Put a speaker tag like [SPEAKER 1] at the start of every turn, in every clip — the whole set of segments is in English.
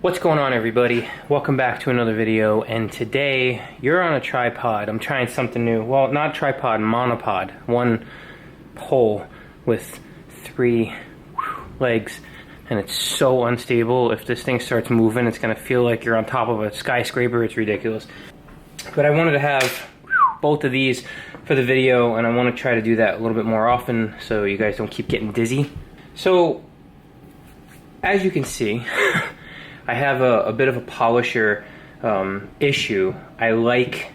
[SPEAKER 1] What's going on, everybody? Welcome back to another video, and today you're on a tripod. I'm trying something new. Well, not tripod, monopod. One pole with 3 legs, and it's so unstable. If this thing starts moving, it's gonna feel like you're on top of a skyscraper. It's ridiculous. But I wanted to have both of these for the video, and I want to try to do that a little bit more often so you guys don't keep getting dizzy. So, as you can see, I have a bit of a polisher issue. I like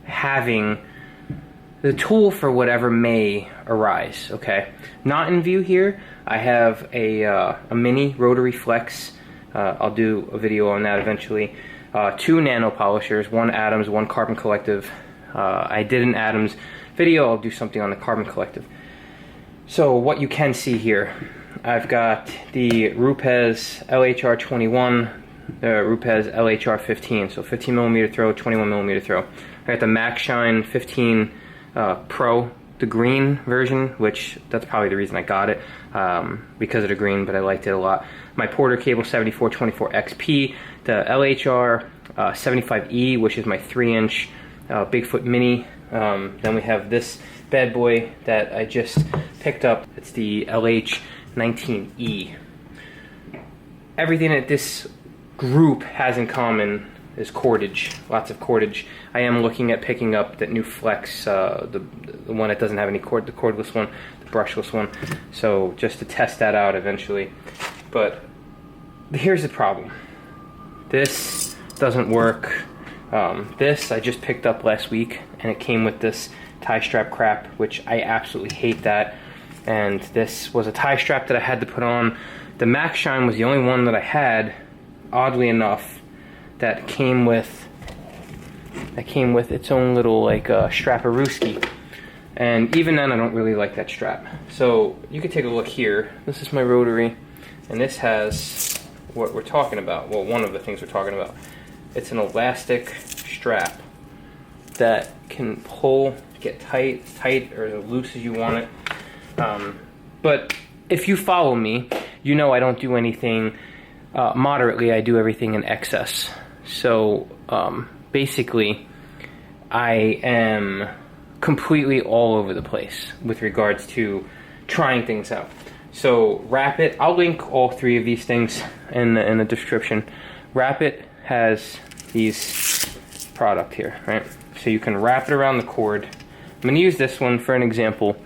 [SPEAKER 1] having the tool for whatever may arise, okay? Not in view here. I have a mini Rotary Flex. I'll do a video on that eventually. 2 nano polishers, 1 Adams, 1 Carbon Collective. I did an Adams video. I'll do something on the Carbon Collective. So what you can see here, I've got the Rupes LHR21, the Rupes LHR15, so 15 millimeter throw, 21 millimeter throw. I got the Max Shine 15 Pro, the green version, which that's probably the reason I got it, because of the green, but I liked it a lot. My Porter Cable 7424 XP, the LHR 75E, which is my 3-inch Bigfoot Mini. Then we have this bad boy that I just picked up. It's the LH19E. Everything that this group has in common is cordage, lots of cordage. I am looking at picking up that new Flex, the one that doesn't have any cord, the cordless one, the brushless one, so just to test that out eventually. But here's the problem. This doesn't work. This I just picked up last week, and it came with this tie strap crap, which I absolutely hate that. And this was a tie strap that I had to put on. The Max Shine was the only one that I had, oddly enough, that came with its own little like strap-a-rooski. And even then I don't really like that strap. So you can take a look here. This is my Rotary, and this has what we're talking about. Well, one of the things we're talking about. It's an elastic strap that can pull, get tight or as loose as you want it. But if you follow me, you know I don't do anything moderately. I do everything in excess. So basically, I am completely all over the place with regards to trying things out. So Rapid, I'll link all 3 of these things in the description. Rapid has these product here, right? So you can wrap it around the cord. I'm going to use this one for an example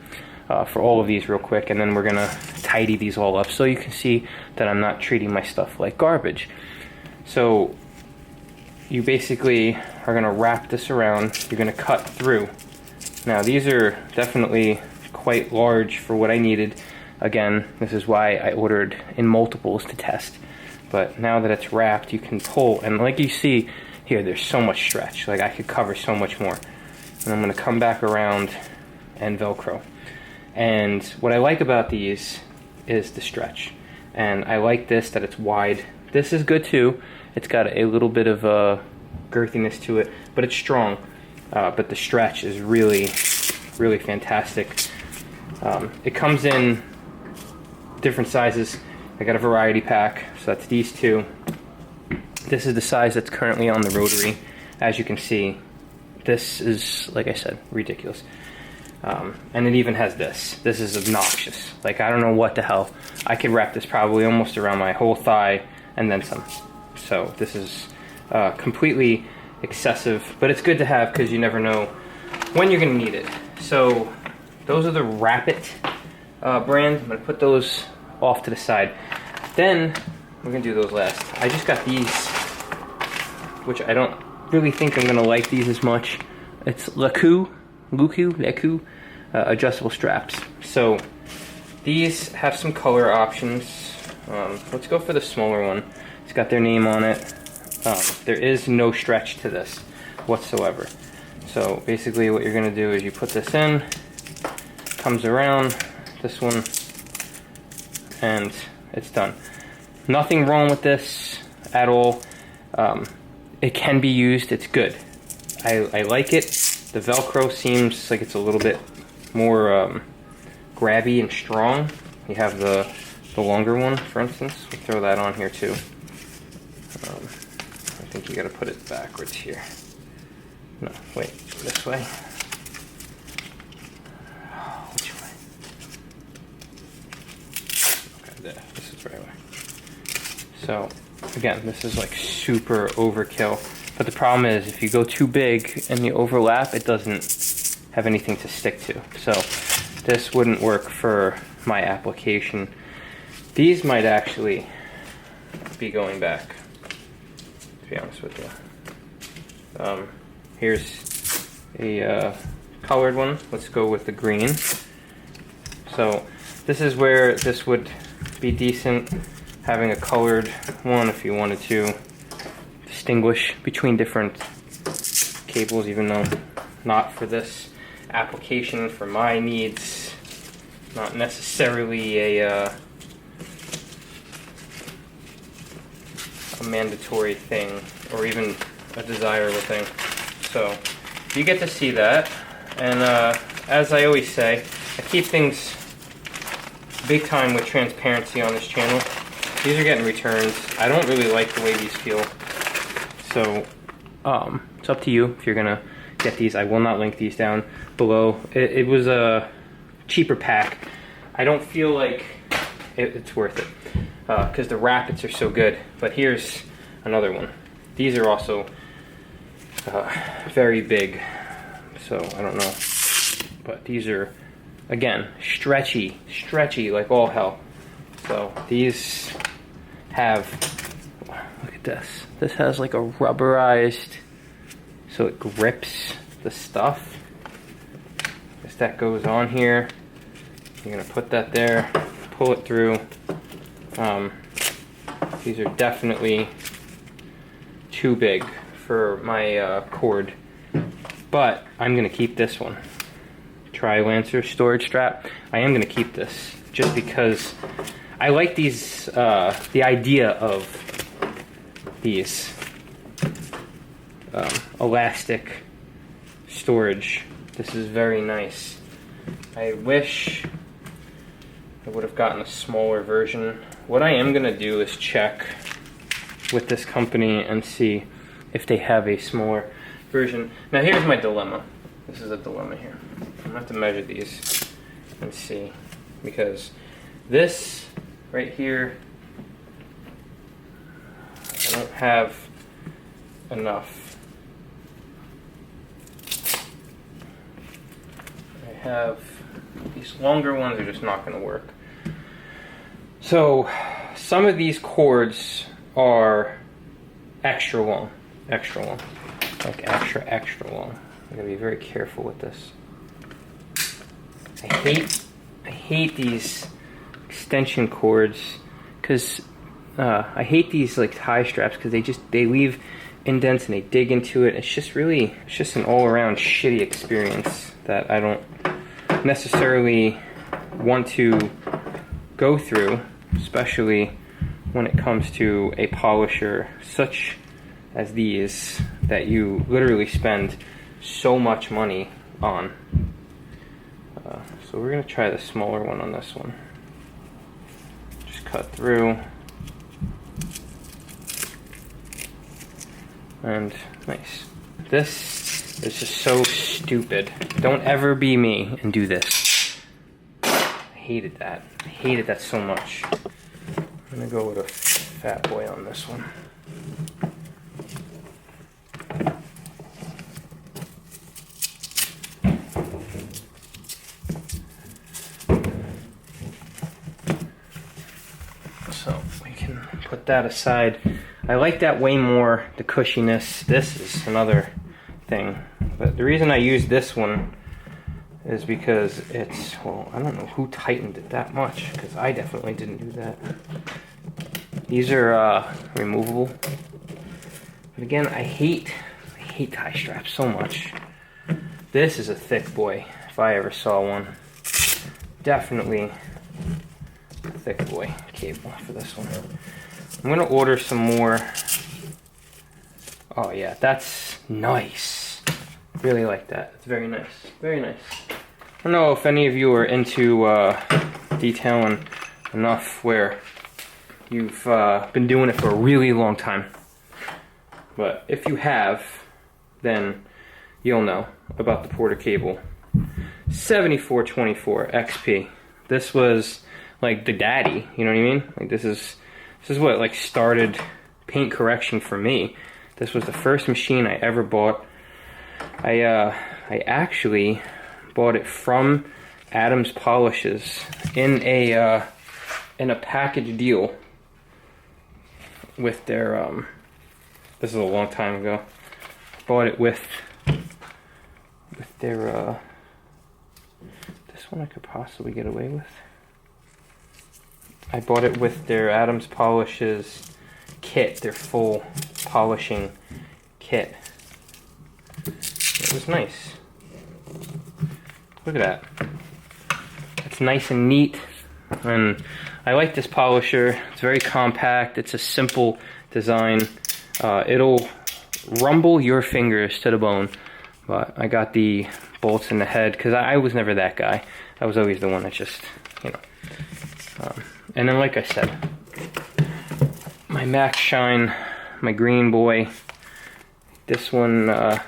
[SPEAKER 1] for all of these real quick, and then we're going to tidy these all up so you can see that I'm not treating my stuff like garbage. So you basically are going to wrap this around. You're going to cut through. Now these are definitely quite large for what I needed. Again, this is why I ordered in multiples to test. But now that it's wrapped, you can pull, and like you see here, there's so much stretch. Like I could cover so much more. And I'm going to come back around and Velcro. And what I like about these is the stretch. And I like this, that it's wide. This is good too. It's got a little bit of girthiness to it, but it's strong. But the stretch is really, really fantastic. It comes in different sizes. I got a variety pack, so that's these 2. This is the size that's currently on the Rotary. As you can see, this is, like I said, ridiculous. And it even has this. This is obnoxious. Like, I don't know what the hell. I could wrap this probably almost around my whole thigh and then some. So this is completely excessive, but it's good to have because you never know when you're going to need it. So those are the Rapid brand. I'm going to put those off to the side. Then we're going to do those last. I just got these, which I don't really think I'm going to like these as much. It's Leku adjustable straps. So these have some color options. Let's go for the smaller one. It's got their name on it. There is no stretch to this whatsoever. So basically what you're going to do is you put this in, comes around, this one, and it's done. Nothing wrong with this at all. It can be used. It's good. I like it. The Velcro seems like it's a little bit more grabby and strong. You have the longer one, for instance. We'll throw that on here too. I think you gotta put it backwards here. No, wait, this way. Which way? Okay, there, this is the right way. So, again, this is like super overkill. But the problem is, if you go too big and you overlap, it doesn't have anything to stick to. So, this wouldn't work for my application. These might actually be going back, to be honest with you. Here's a colored one. Let's go with the green. So this is where this would be decent, having a colored one if you wanted to distinguish between different cables, even though not for this application, for my needs, not necessarily a mandatory thing or even a desirable thing. So you get to see that, and as I always say, I keep things big time with transparency on this channel. These are getting returns. I don't really like the way these feel, so it's up to you if you're gonna get these. I will not link these down below. It was a cheaper pack. I don't feel like it's worth it because the rappets are so good. But here's another one. These are also very big, so I don't know, but these are, again, stretchy like all hell. So these have, look at this has like a rubberized, so it grips the stuff. As that goes on here, you're gonna put that there, pull it through. These are definitely too big for my cord, but I'm gonna keep this one. Trilander storage strap. I am gonna keep this just because I like these, the idea of these elastic storage. This is very nice. I wish I would have gotten a smaller version. What I am gonna do is check with this company and see if they have a smaller version. Now here's my dilemma. This is a dilemma here. I'm gonna have to measure these and see, because this right here, I don't have enough. I have these longer ones are just not gonna work. So some of these cords are extra long, like extra long. I'm gonna be very careful with this. I hate these extension cords because I hate these like tie straps because they leave indents and they dig into it. It's just an all-around shitty experience that I don't necessarily want to go through, especially when it comes to a polisher such as these that you literally spend so much money on. So we're gonna try the smaller one on this one. Just cut through. And nice. This is just so stupid. Don't ever be me and do this. I hated that. I hated that so much. I'm gonna go with a fat boy on this one. So we can put that aside. I like that way more, the cushiness. This is another thing. But the reason I use this one is because it's, well, I don't know who tightened it that much, because I definitely didn't do that. These are removable. But again, I hate tie straps so much. This is a thick boy, if I ever saw one. Definitely a thick boy cable for this one. I'm gonna order some more. Oh yeah, that's nice. Really like that. It's very nice. Very nice. I don't know if any of you are into detailing enough where you've been doing it for a really long time. But if you have, then you'll know about the Porter cable. 7424 XP. This was like the daddy, you know what I mean? Like this is what like started paint correction for me. This was the first machine I ever bought. I actually bought it from Adams Polishes in a package deal with their this is a long time ago. Bought it with their this one I could possibly get away with. I bought it with their Adams Polishes kit, their full polishing kit. It was nice. Look at that. It's nice and neat, and I like this polisher. It's very compact. It's a simple design. It'll rumble your fingers to the bone, but I got the bolts in the head because I was never that guy. I was always the one that just, you know. And then, like I said, my Max Shine, my green boy. This one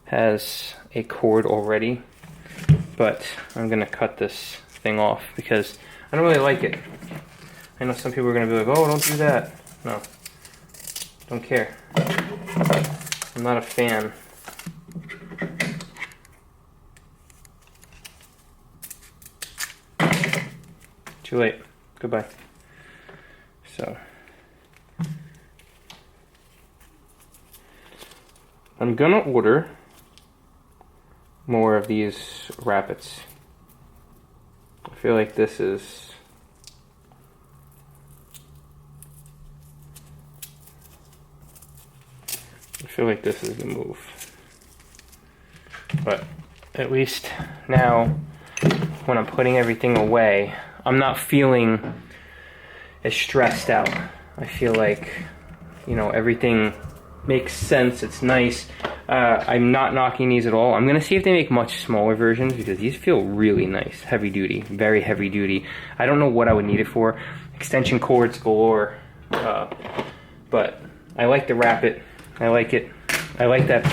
[SPEAKER 1] has a cord already, but I'm gonna cut this thing off because I don't really like it. I know some people are gonna be like, "Oh, don't do that." No, don't care. I'm not a fan. Too late. Goodbye. So I'm gonna order more of these rabbits. I feel like this is the move. But at least now when I'm putting everything away, I'm not feeling as stressed out. I feel like, you know, everything makes sense. It's nice. I'm not knocking these at all. I'm gonna see if they make much smaller versions because these feel really nice. Heavy duty, very heavy duty. I don't know what I would need it for. Extension cords galore. But I like the Rapid. I like it. I like that.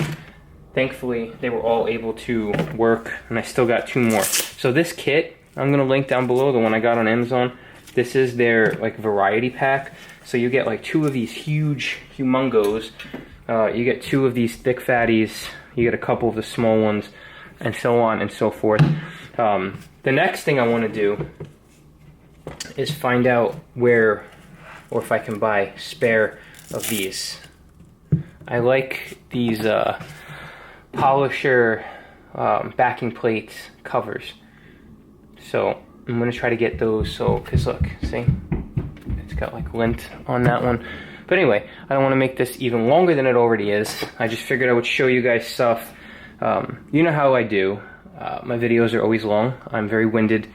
[SPEAKER 1] Thankfully, they were all able to work, and I still got 2 more. So this kit, I'm gonna link down below, the one I got on Amazon. This is their like variety pack. So you get like 2 of these huge, humongos. You get 2 of these thick fatties. You get a couple of the small ones, and so on and so forth. The next thing I want to do is find out where, or if I can buy spare of these. I like these polisher backing plate covers. So I'm gonna try to get those. So, cause look, see, it's got like lint on that one. But anyway, I don't want to make this even longer than it already is. I just figured I would show you guys stuff. You know how I do. My videos are always long. I'm very winded,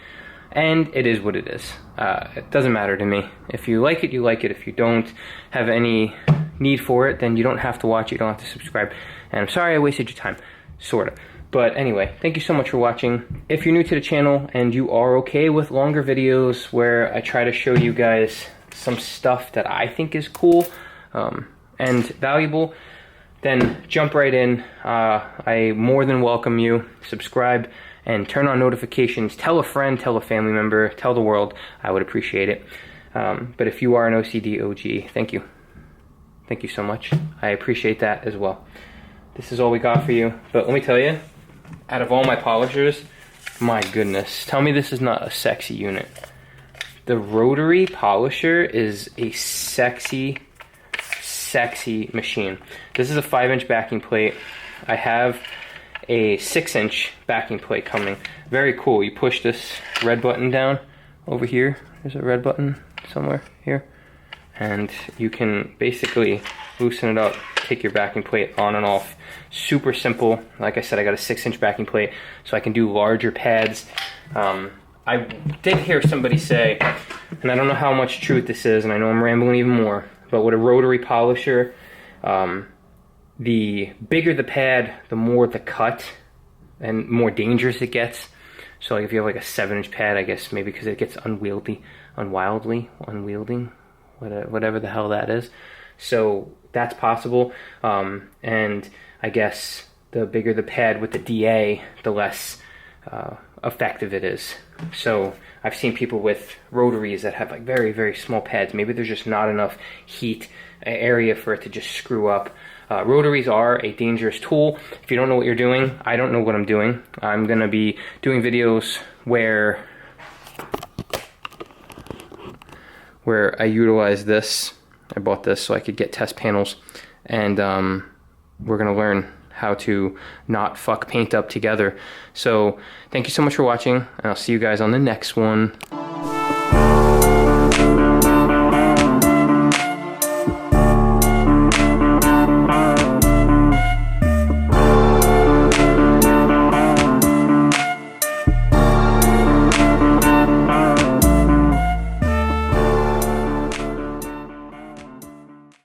[SPEAKER 1] and it is what it is. It doesn't matter to me. If you like it, you like it. If you don't have any need for it, then you don't have to watch it. You don't have to subscribe. And I'm sorry I wasted your time, sorta. But anyway, thank you so much for watching. If you're new to the channel and you are okay with longer videos where I try to show you guys some stuff that I think is cool and valuable, then jump right in. I more than welcome you. Subscribe and turn on notifications. Tell a friend, tell a family member, tell the world. I would appreciate it. But if you are an OCD OG, thank you. Thank you so much. I appreciate that as well. This is all we got for you. But let me tell you, out of all my polishers, my goodness, tell me this is not a sexy unit. The Rotary polisher is a sexy, sexy machine. This is a 5-inch backing plate. I have a 6-inch backing plate coming. Very cool. You push this red button down over here. There's a red button somewhere here. And you can basically loosen it up, take your backing plate on and off. Super simple. Like I said, I got a 6-inch backing plate, so I can do larger pads. I did hear somebody say, and I don't know how much truth this is, and I know I'm rambling even more, but with a Rotary polisher, the bigger the pad, the more the cut and more dangerous it gets. So like if you have like a 7-inch pad, I guess maybe because it gets unwieldy, whatever the hell that is. So that's possible. And I guess the bigger the pad with the DA, the less effective it is. So I've seen people with rotaries that have like very, very small pads. Maybe there's just not enough heat area for it to just screw up. Rotaries are a dangerous tool. If you don't know what you're doing, I don't know what I'm doing. I'm gonna be doing videos where I utilize this. I bought this so I could get test panels, and we're gonna learn how to not fuck paint up together. So thank you so much for watching, and I'll see you guys on the next one.